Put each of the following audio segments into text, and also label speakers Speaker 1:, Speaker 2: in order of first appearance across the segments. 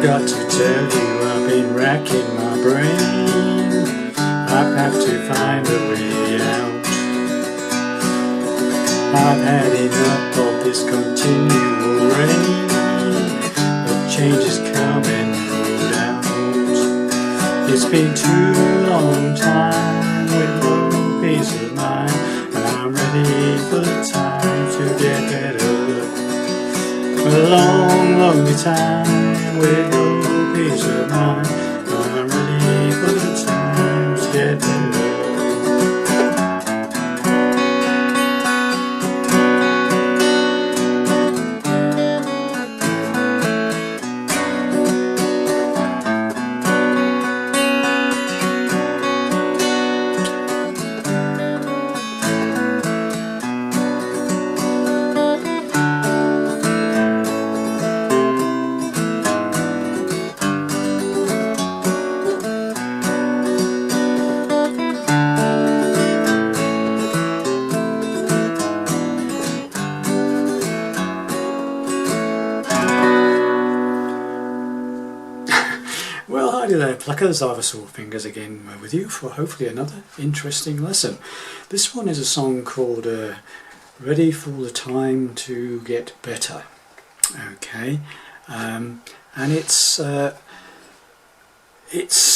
Speaker 1: got to tell you, I've been racking my brain. I have to find a way out. I've had enough of this continual rain. The change is coming, no doubt. It's been too long time with no peace of mind, and I'm ready for the time to get better. A long, long time with no peace of mind, I'm ready for the time to get better. Well, hi there pluckers, I've a sore fingers again with you for hopefully another interesting lesson. This one is a song called Ready for the Time to Get Better. Okay, and it's a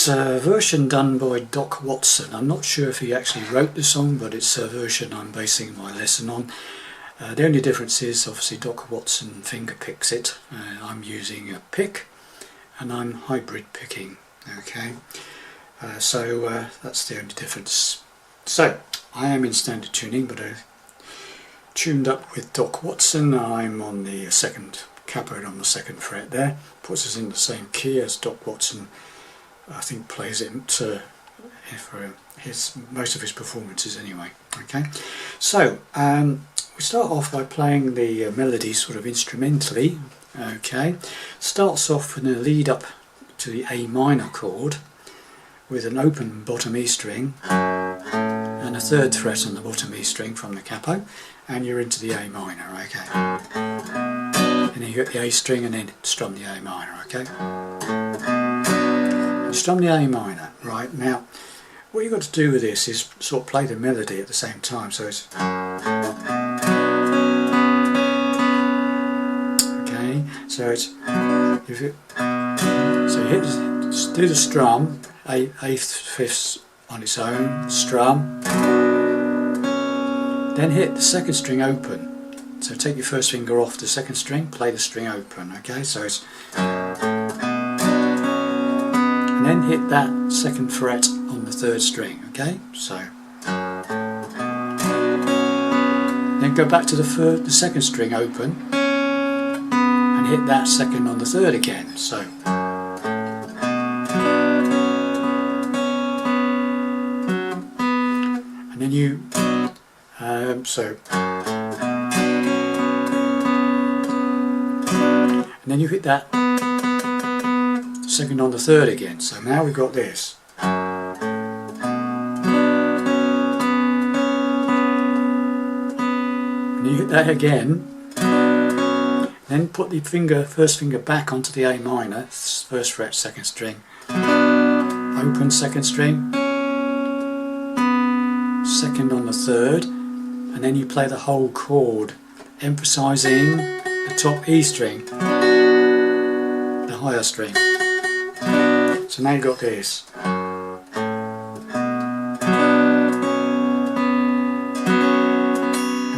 Speaker 1: version done by Doc Watson. I'm not sure if he actually wrote the song, but it's a version I'm basing my lesson on. The only difference is obviously Doc Watson finger picks it, I'm using a pick. And I'm hybrid picking, okay, so that's the only difference. So I am in standard tuning, but I tuned up with Doc Watson. I'm on the second capo on the second fret there, puts us in the same key as Doc Watson I think plays it for most of his performances anyway. Okay, so we start off by playing the melody sort of instrumentally. Okay, starts off in a lead up to the A minor chord with an open bottom E string and a third fret on the bottom E string from the capo, and you're into the A minor. Okay, and then you get the A string and then strum the A minor. Okay, and strum the A minor. Right, now what you've got to do with this is sort of play the melody at the same time, so it's so it's do the strum, eighth, fifths on its own, strum, then hit the second string open. So take your first finger off the second string, play the string open. Okay, so it's and then hit that second fret on the third string. Okay, so then go back to the second string open. Hit that second on the third again, so and then you and then you hit that second on the third again, so now we've got this. And you hit that again. Then put the first finger back onto the A minor, first fret, second string, open second string, second on the third, and then you play the whole chord, emphasising the top E string, the higher string. So now you've got this.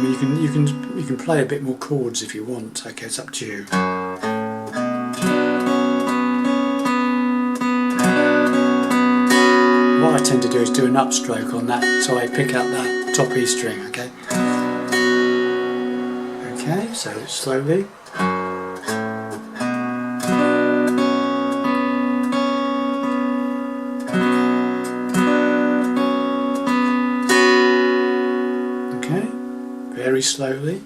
Speaker 1: I mean, you can play a bit more chords if you want. Okay, it's up to you. What I tend to do is do an upstroke on that, so I pick up that top E string. Okay. Okay, so slowly. Very slowly.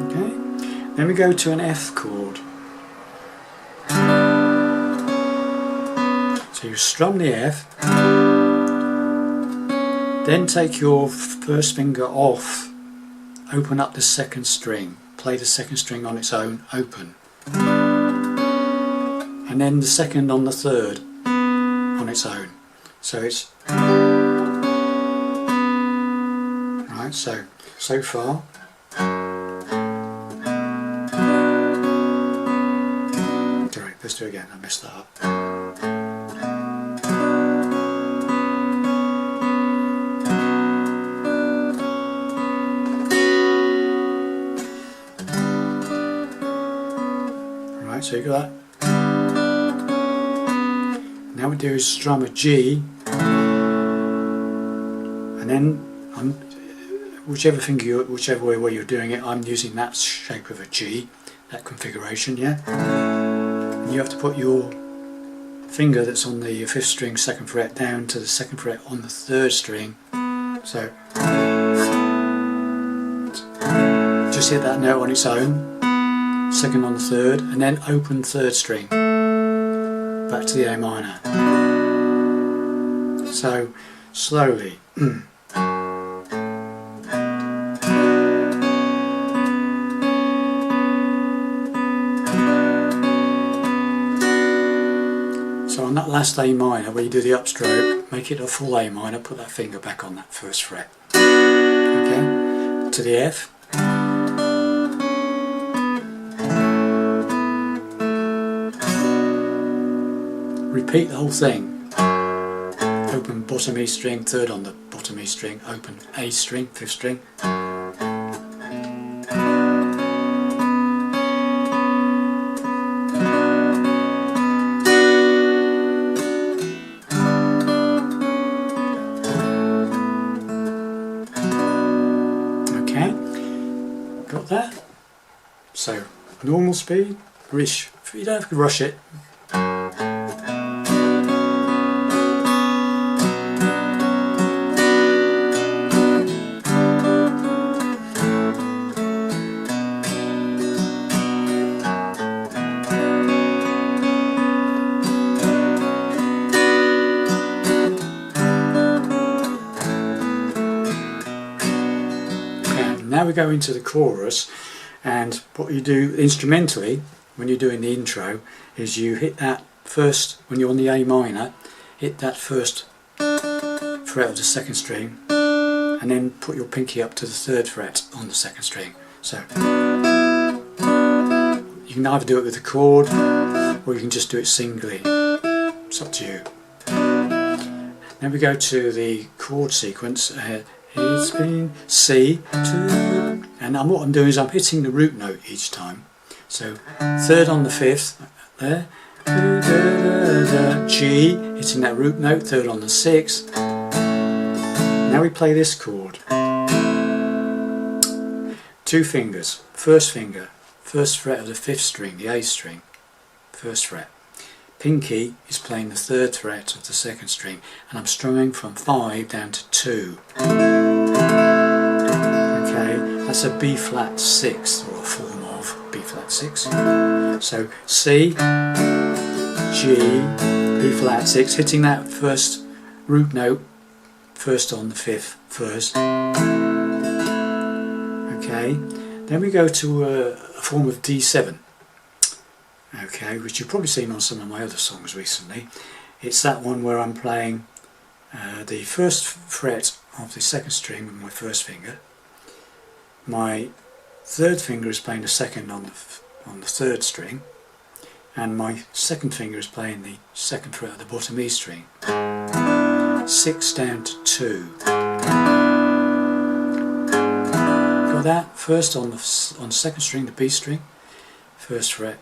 Speaker 1: Okay, then we go to an F chord. So you strum the F, Then take your first finger off, open up the second string, play the second string on its own, open, and then the second on the third on its own. So it's right. So far. Sorry, let's do it again. I messed that up. Right, so you got that. Now we do is strum a G, and then whichever way you're doing it, I'm using that shape of a G, that configuration, yeah. And you have to put your finger that's on the 5th string 2nd fret down to the 2nd fret on the 3rd string. So just hit that note on its own, 2nd on the 3rd, and then open 3rd string back to the A minor. So slowly. So on that last A minor, where you do the upstroke, make it a full A minor, put that finger back on that 1st fret. Okay, to the F. Repeat the whole thing. Open bottom E string, 3rd on the bottom E string, open A string, 5th string. Okay, got that? So, normal speed, you don't have to rush it. Now we go into the chorus, and what you do instrumentally when you're doing the intro is you hit that first, when you're on the A minor, hit that 1st fret of the 2nd string and then put your pinky up to the 3rd fret on the 2nd string. So you can either do it with a chord or you can just do it singly, it's up to you. Then we go to the chord sequence. It's been C, 2, and what I'm doing is I'm hitting the root note each time. So 3rd on the 5th, there, G, hitting that root note, 3rd on the 6th. Now we play this chord. 2 fingers, 1st finger, 1st fret of the 5th string, the A string, 1st fret. Pinky is playing the 3rd fret of the 2nd string, and I'm strumming from 5 down to 2. Okay, that's a B flat 6, or a form of B flat 6. So C, G, B flat 6, hitting that 1st root note, 1st on the 5th first. Okay, then we go to a form of D7. Okay, which you've probably seen on some of my other songs recently. It's that one where I'm playing the 1st fret of the 2nd string with my 1st finger. My 3rd finger is playing the 2nd on the 3rd string, and my 2nd finger is playing the 2nd fret of the bottom E string. 6 down to 2. Got that? 1st on the 2nd string, the B string, 1st fret.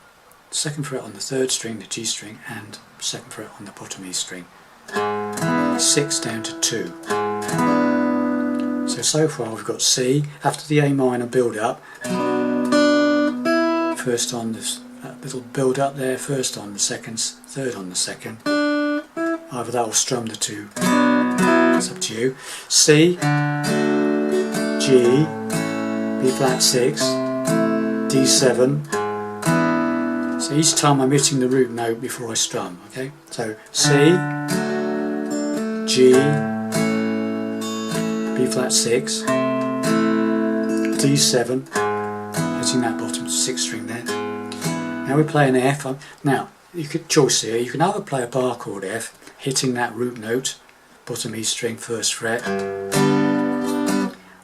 Speaker 1: 2nd fret on the 3rd string, the G string, and 2nd fret on the bottom E string. 6 down to 2. So far we've got C, after the A minor build up, 1st on this, that little build up there, 1st on the 2nd, 3rd on the 2nd. Either that or strum the 2, it's up to you. C, G, B flat 6, D7. So each time I'm hitting the root note before I strum, okay? So C, G, B flat 6, D7, hitting that bottom 6 string there. Now we play an F. Now you could choice here. You can either play a bar chord F, hitting that root note, bottom E string, 1st fret,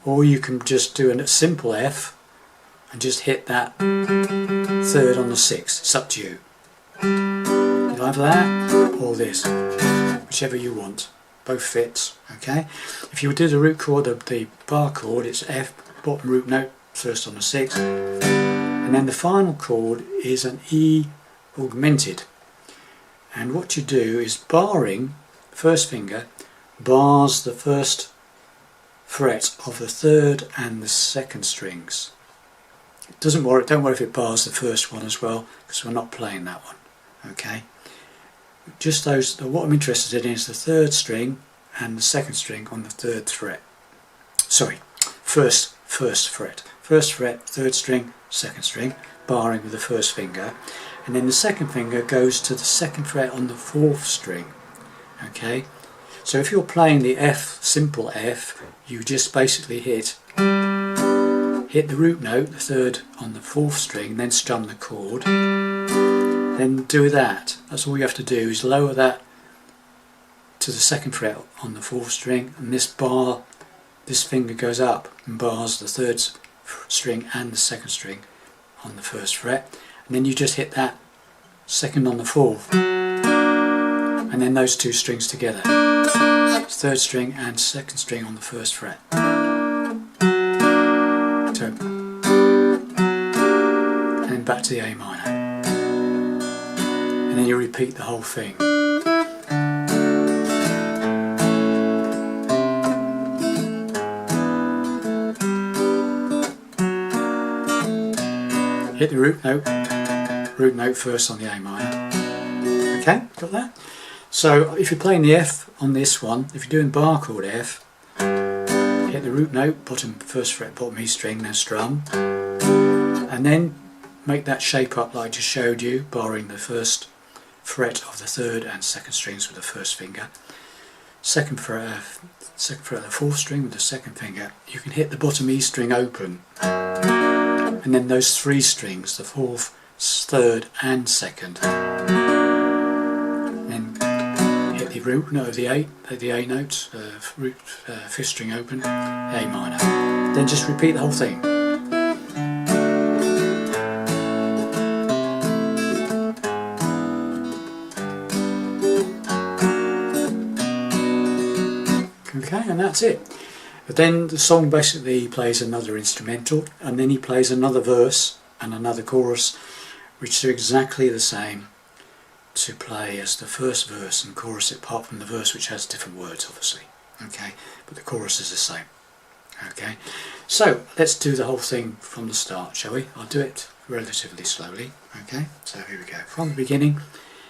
Speaker 1: or you can just do a simple F and just hit that 3rd on the 6th. It's up to you. Either that or this, whichever you want. Both fits. Okay. If you do the root chord of the bar chord, it's F, bottom root note, 1st on the 6th, and then the final chord is an E augmented. And what you do is barring, first finger bars the 1st fret of the 3rd and the 2nd strings. Don't worry if it bars the 1st one as well, because we're not playing that one. Okay. Just those. What I'm interested in is the 3rd string and the 2nd string on the 3rd fret. Sorry, first fret. 1st fret, 3rd string, 2nd string, barring with the 1st finger, and then the 2nd finger goes to the 2nd fret on the 4th string. Okay, so if you're playing the F, simple F, you just basically hit the root note, the 3rd on the 4th string, then strum the chord. Then do that. That's all you have to do, is lower that to the 2nd fret on the 4th string, and this finger goes up and bars the 3rd string and the 2nd string on the 1st fret, and then you just hit that 2nd on the 4th, and then those 2 strings together, 3rd string and 2nd string on the 1st fret. So, and then back to the A minor. And then you repeat the whole thing. Hit the root note first on the A minor. Okay, got that? So if you're playing the F on this one, if you're doing bar chord F, hit the root note, bottom 1st fret, bottom E string, then strum, and then make that shape up like I just showed you, barring the 1st fret of the 3rd and 2nd strings with the 1st finger, 2nd fret of the 4th string with the 2nd finger. You can hit the bottom E string open, and then those 3 strings, the 4th, 3rd and 2nd, then hit the root note of the A note, 5th string open, A minor, then just repeat the whole thing. Okay, and that's it. But then the song basically plays another instrumental, and then he plays another verse and another chorus, which are exactly the same to play as the first verse and chorus, apart from the verse, which has different words obviously. Okay, but the chorus is the same. Okay, so let's do the whole thing from the start, shall we? I'll do it relatively slowly. Okay, so here we go. From the beginning,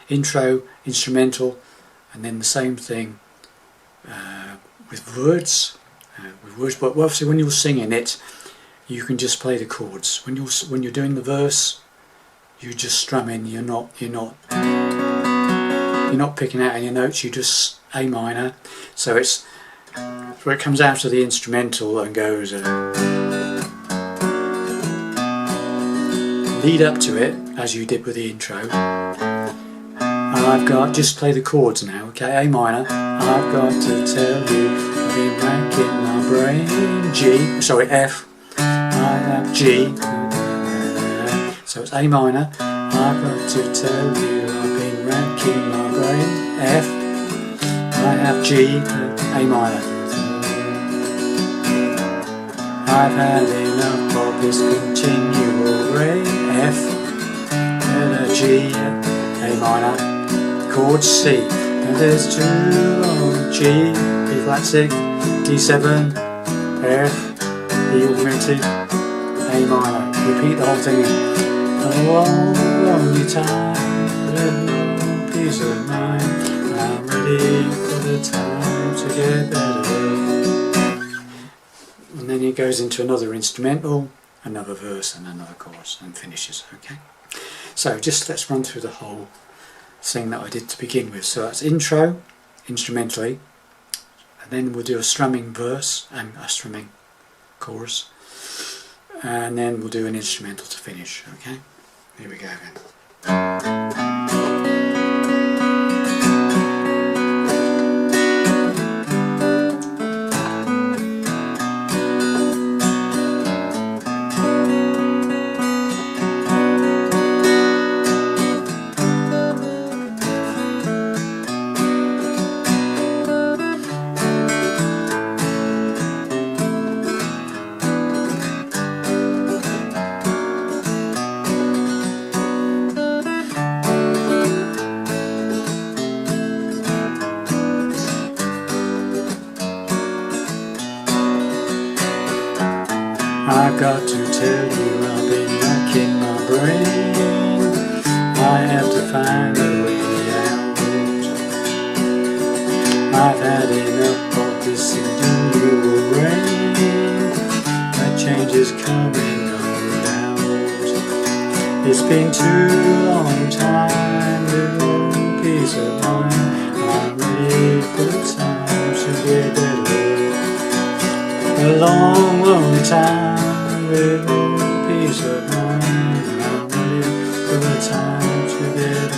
Speaker 1: intro, instrumental, and then the same thing with words. But obviously when you're singing it, you can just play the chords. When you're doing the verse, you just strum in. You're not picking out any notes. You just A minor. So it's where it comes out of the instrumental and goes. Lead up to it as you did with the intro. And I've got, just play the chords now. Okay, A minor. I've got to tell you, I've been racking my brain. F. I have G. So it's A minor. I've got to tell you, I've been racking my brain. F. I have G. A minor. I've had enough of this continual rain. F. G. A minor. Chord C. And there's 2 on G, B flat 6, D7, F, E augmented, A minor. Repeat the whole thing. A long, lonely time, but no peace of mind. I'm ready for the time to get better. And then it goes into another instrumental, another verse, and another chorus, and finishes. Okay. So just let's run through the whole thing that I did to begin with. So that's intro, instrumentally, And then we'll do a strumming verse and a strumming chorus, and then we'll do an instrumental to finish. Okay, here we go then. I've got to tell you, I've been racking my brain. I have to find a way out. I've had enough of this continual rain. A change is coming, no doubt. It's been too long time with no peace of mind. I'm ready for the time to get better. A long, long time with no peace of mind. I'm ready for the time to get better.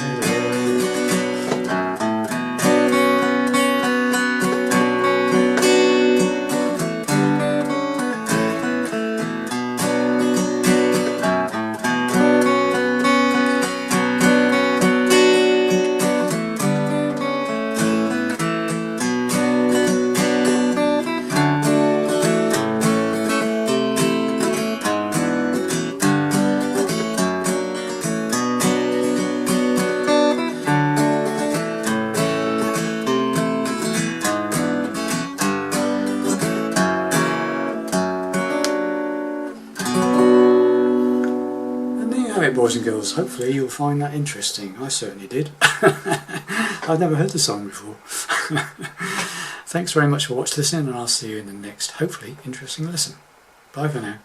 Speaker 1: Alright, boys and girls, hopefully you'll find that interesting. I certainly did. I've never heard the song before. Thanks very much for listening, and I'll see you in the next, hopefully, interesting lesson. Bye for now.